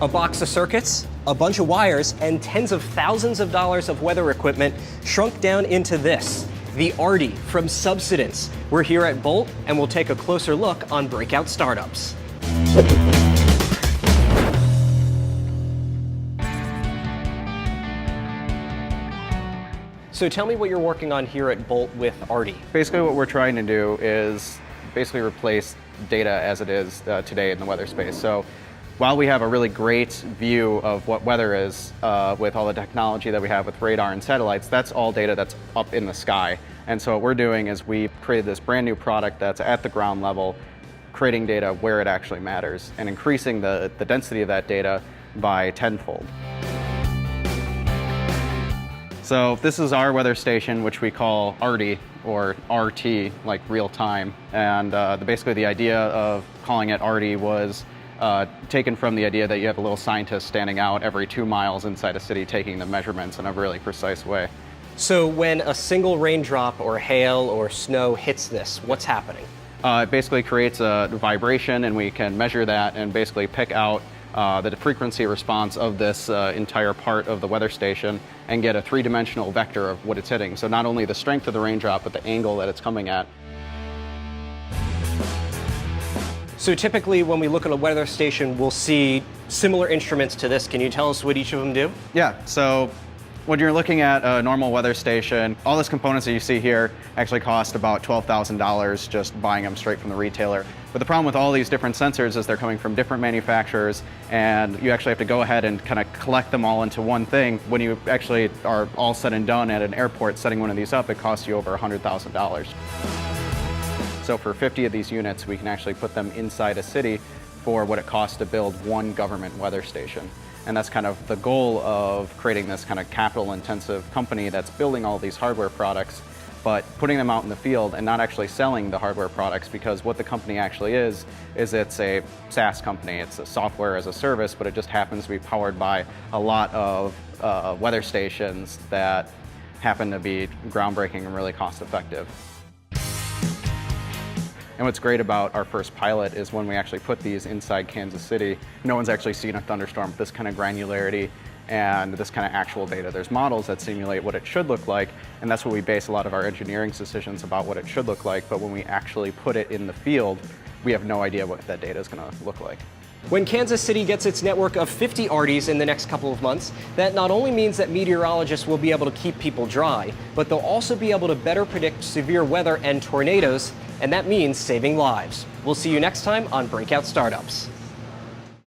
A box of circuits, a bunch of wires, and tens of thousands of dollars of weather equipment shrunk down into this, the ARDI from subsidence. We're here at Bolt, and we'll take a closer look on breakout startups. So tell me what you're working on here at Bolt with ARDI. Basically what we're trying to do is basically replace data as it is today in the weather space. So while we have a really great view of what weather is with all the technology that we have with radar and satellites, that's all data that's up in the sky. And so what we're doing is we created this brand new product that's at the ground level, creating data where it actually matters and increasing the density of that data by tenfold. So this is our weather station, which we call ARDI, or RT, like real time. And basically the idea of calling it ARDI was taken from the idea that you have a little scientist standing out every 2 miles inside a city taking the measurements in a really precise way. So when a single raindrop or hail or snow hits this, what's happening? It basically creates a vibration, and we can measure that and basically pick out the frequency response of this entire part of the weather station and get a 3-dimensional vector of what it's hitting. So not only the strength of the raindrop, but the angle that it's coming at. So typically when we look at a weather station, we'll see similar instruments to this. Can you tell us what each of them do? Yeah, so when you're looking at a normal weather station, all those components that you see here actually cost about $12,000 just buying them straight from the retailer. But the problem with all these different sensors is they're coming from different manufacturers, and you actually have to go ahead and kind of collect them all into one thing. When you actually are all said and done at an airport setting one of these up, it costs you over $100,000. So for 50 of these units, we can actually put them inside a city for what it costs to build one government weather station. And that's kind of the goal of creating this kind of capital-intensive company that's building all these hardware products, but putting them out in the field and not actually selling the hardware products, because what the company actually is it's a SaaS company. It's a software as a service, but it just happens to be powered by a lot of weather stations that happen to be groundbreaking and really cost-effective. And what's great about our first pilot is when we actually put these inside Kansas City, no one's actually seen a thunderstorm with this kind of granularity and this kind of actual data. There's models that simulate what it should look like, and that's what we base a lot of our engineering decisions about what it should look like. But when we actually put it in the field, we have no idea what that data is going to look like. When Kansas City gets its network of 50 ARDIs in the next couple of months, that not only means that meteorologists will be able to keep people dry, but they'll also be able to better predict severe weather and tornadoes, and that means saving lives. We'll see you next time on Breakout Startups.